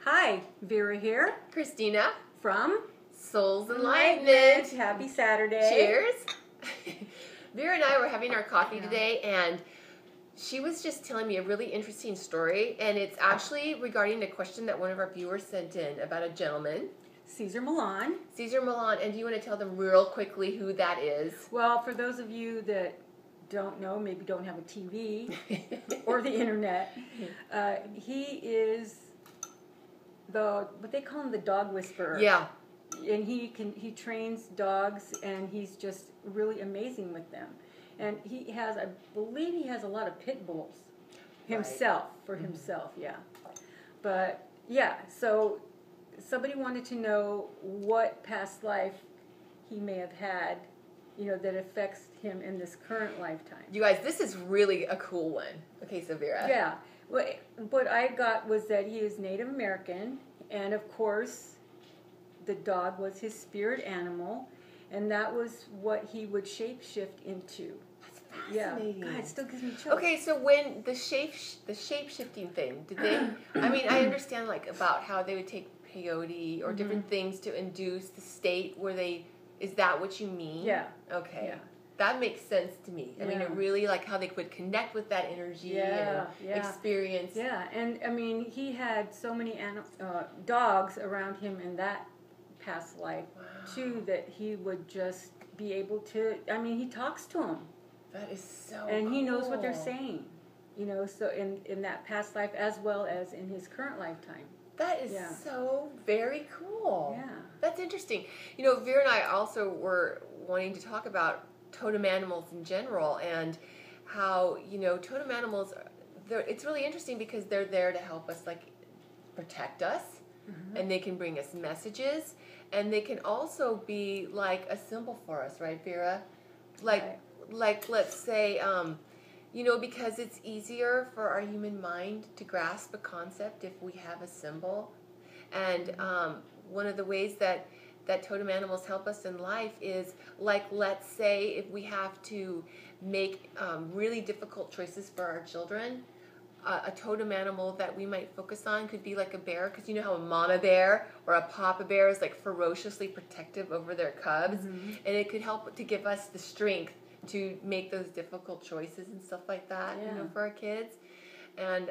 Hi, Vera here Christina from Souls Enlightenment. Happy Saturday. Cheers. Vera and I were having our coffee today, and she was just telling me a really interesting story, and it's actually regarding a question that one of our viewers sent in about a gentleman. Cesar Millan. Cesar Millan, and do you want to tell them real quickly who that is? Well, for those of you that don't know, maybe don't have a TV or the internet, he is what they call him the dog whisperer. Yeah. And he trains dogs, and he's just really amazing with them. And I believe he has a lot of pit bulls himself, for himself, yeah. But yeah, so somebody wanted to know what past life he may have had, that affects him in this current lifetime. You guys, this is really a cool one. Okay, so Vera. Yeah. What I got was that he is Native American, and of course, the dog was his spirit animal, and that was what he would shapeshift into. That's fascinating. Yeah. God, it still gives me chills. Okay, so when the shape-shifting thing, did they, I understand about how they would take peyote or different things to induce the state where is that what you mean? Yeah. Okay. Yeah. That makes sense to me. I mean, it really how they would connect with that energy and experience. Yeah, and he had so many dogs around him in that past life too, that he would just be able to. He talks to them. That is so. And cool. he knows what they're saying. So in that past life as well as in his current lifetime. That is so very cool. Yeah. That's interesting. Vera and I also were wanting to talk about totem animals in general, and how totem animals, it's really interesting because they're there to help us, protect us, and they can bring us messages, and they can also be like a symbol for us, right, Vera? Let's say because it's easier for our human mind to grasp a concept if we have a symbol. And one of the ways that totem animals help us in life is, let's say if we have to make really difficult choices for our children, a totem animal that we might focus on could be like a bear, because you know how a mama bear or a papa bear is ferociously protective over their cubs, and it could help to give us the strength to make those difficult choices and stuff like that, for our kids. And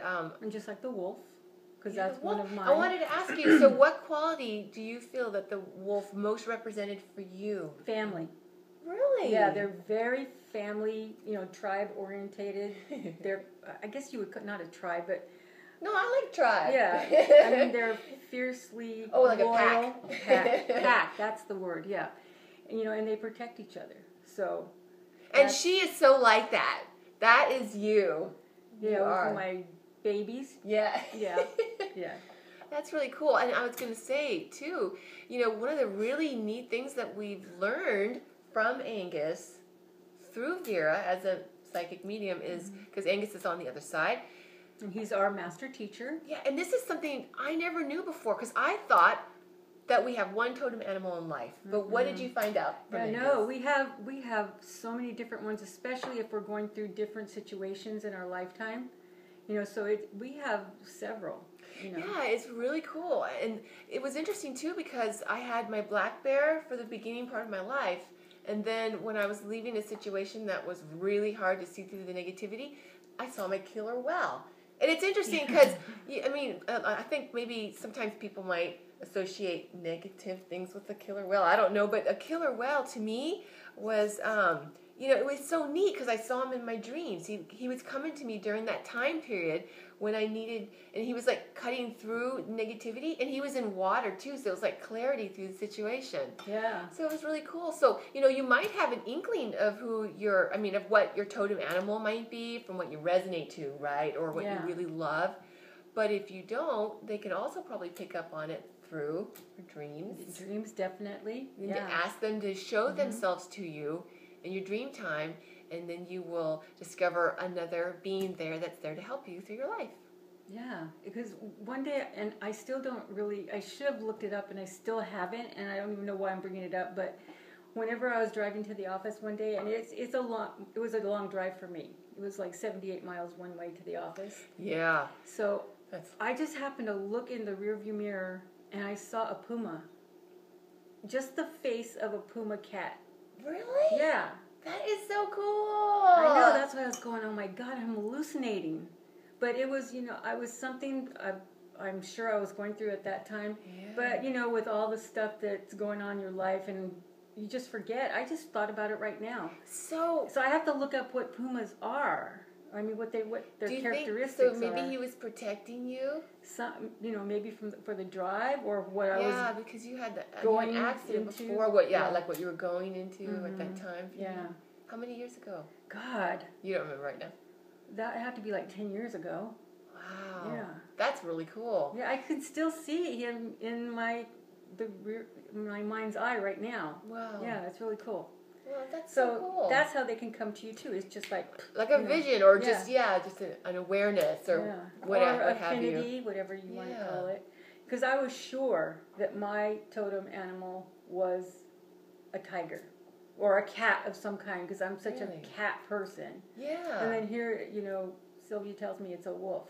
just like the wolf. Because that's one of mine. I wanted to ask you, so what quality do you feel that the wolf most represented for you? Family. Really? Yeah, they're very family, tribe-orientated. They're, I guess you would, not a tribe, but... No, I like tribe. Yeah. they're fiercely like loyal. a pack. Pack, that's the word, yeah. And they protect each other, so... And she is so like that. That is you. Yeah, you are. My babies. Yeah. Yeah. That's really cool. And I was going to say, too, one of the really neat things that we've learned from Angus through Vera as a psychic medium is, because Angus is on the other side. And he's our master teacher. Yeah, and this is something I never knew before, because I thought that we have one totem animal in life. But what did you find out from Angus? No, we have so many different ones, especially if we're going through different situations in our lifetime. So we have several. Yeah, it's really cool. And it was interesting, too, because I had my black bear for the beginning part of my life. And then when I was leaving a situation that was really hard to see through the negativity, I saw my killer whale. And it's interesting because, I think maybe sometimes people might associate negative things with a killer whale. I don't know, but a killer whale to me was... it was so neat because I saw him in my dreams. He was coming to me during that time period when I needed, and he was cutting through negativity, and he was in water too, so it was clarity through the situation. Yeah. So it was really cool. So, you might have an inkling of of what your totem animal might be from what you resonate to, right? Or what you really love. But if you don't, they can also probably pick up on it through your dreams. Dreams, definitely. And to ask them to show themselves to you in your dream time, and then you will discover another being there that's there to help you through your life. Yeah, because one day, and I still don't really, I should have looked it up and I still haven't, and I don't even know why I'm bringing it up, but whenever I was driving to the office one day, and it was a long drive for me. It was 78 miles one way to the office. Yeah. So I just happened to look in the rearview mirror and I saw a puma. Just the face of a puma cat. Really? Yeah. That is so cool. I know, that's why I was going, oh my God, I'm hallucinating. But it was, I was something I'm sure I was going through at that time. Yeah. But, with all the stuff that's going on in your life and you just forget. I just thought about it right now. So I have to look up what pumas are. I mean, what their characteristics are. So maybe he was protecting you? Some, maybe for the drive or what I was. Yeah, because you had going an accident into, before. Like what you were going into at that time. Yeah. How many years ago? God. You don't remember right now. That had to be like 10 years ago. Wow. Yeah. That's really cool. Yeah, I could still see him in my mind's eye right now. Wow. Yeah, it's really cool. Well, that's so cool. That's how they can come to you too. It's just like a vision, or just an awareness, or whatever, or affinity, whatever you want to call it. Because I was sure that my totem animal was a tiger or a cat of some kind. Because I'm such a cat person. Yeah. And then here, Sylvia tells me it's a wolf.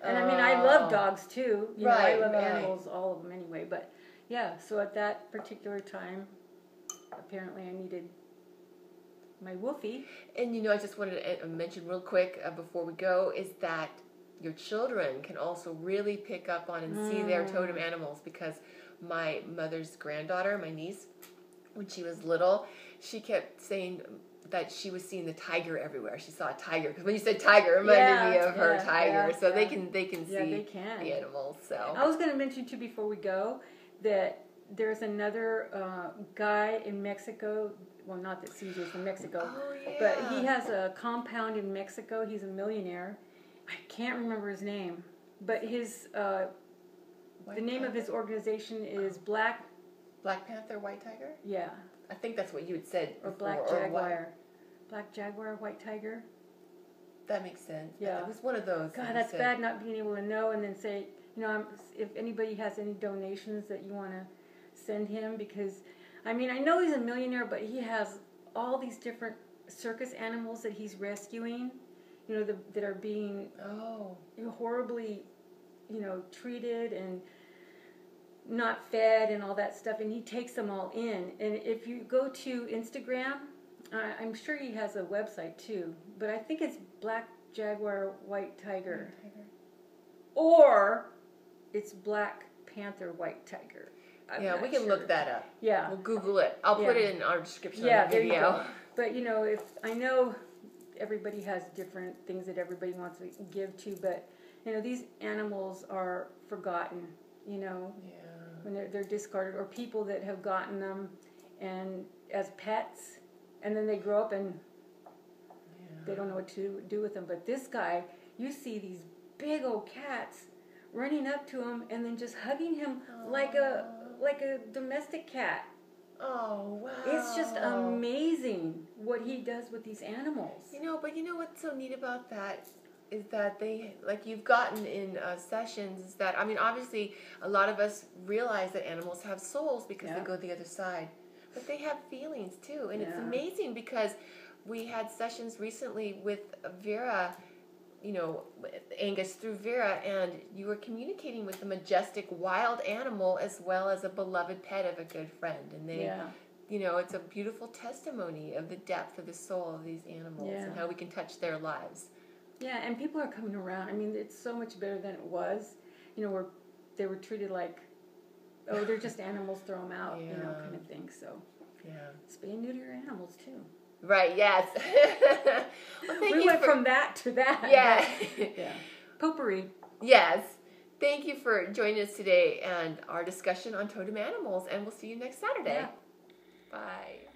And I mean, I love dogs too. I love animals, all of them anyway. But yeah, so at that particular time, apparently I needed my woofie. And I just wanted to mention real quick before we go is that your children can also really pick up on and see their totem animals, because my mother's granddaughter, my niece, when she was little, she kept saying that she was seeing the tiger everywhere. She saw a tiger, because when you said tiger, it reminded me of her tiger. So they can see the animals. So I was going to mention too before we go that there's another guy in Mexico. Well, not that Cesar's from Mexico, but he has a compound in Mexico. He's a millionaire. I can't remember his name, but his the name of his organization is Black Panther, White Tiger. Yeah, I think that's what you had said. Or before, Black Jaguar. Black Jaguar, White Tiger. That makes sense. Yeah, it was one of those. God, that's bad not being able to know and then say, if anybody has any donations that you want to send him, because I mean, I know he's a millionaire, but he has all these different circus animals that he's rescuing, that are being horribly, treated and not fed and all that stuff, and he takes them all in. And if you go to Instagram, I'm sure he has a website too, but I think it's Black Jaguar, White Tiger. Or it's Black Panther, White Tiger. We can look that up. Yeah. We'll Google it. I'll put it in our description of the video. There you go. But, if I know everybody has different things that everybody wants to give to, but, these animals are forgotten, when they're discarded, or people that have gotten them and as pets, and then they grow up and they don't know what to do with them. But this guy, you see these big old cats running up to him and then just hugging him like a domestic cat. Oh, wow. It's just amazing what he does with these animals. But what's so neat about that is that they, like you've gotten in sessions, is that, I mean, obviously a lot of us realize that animals have souls because they go the other side. But they have feelings too. And it's amazing because we had sessions recently with Vera, Angus through Vera, and you were communicating with a majestic wild animal as well as a beloved pet of a good friend. And they, it's a beautiful testimony of the depth of the soul of these animals and how we can touch their lives. Yeah, and people are coming around. I mean, it's so much better than it was. Where they were treated like, they're just animals, throw them out, kind of thing. So, spay and neuter your animals too. Right, yes. We went from that to that. Yeah. Potpourri. Yes. Thank you for joining us today and our discussion on totem animals, and we'll see you next Saturday. Yeah. Bye.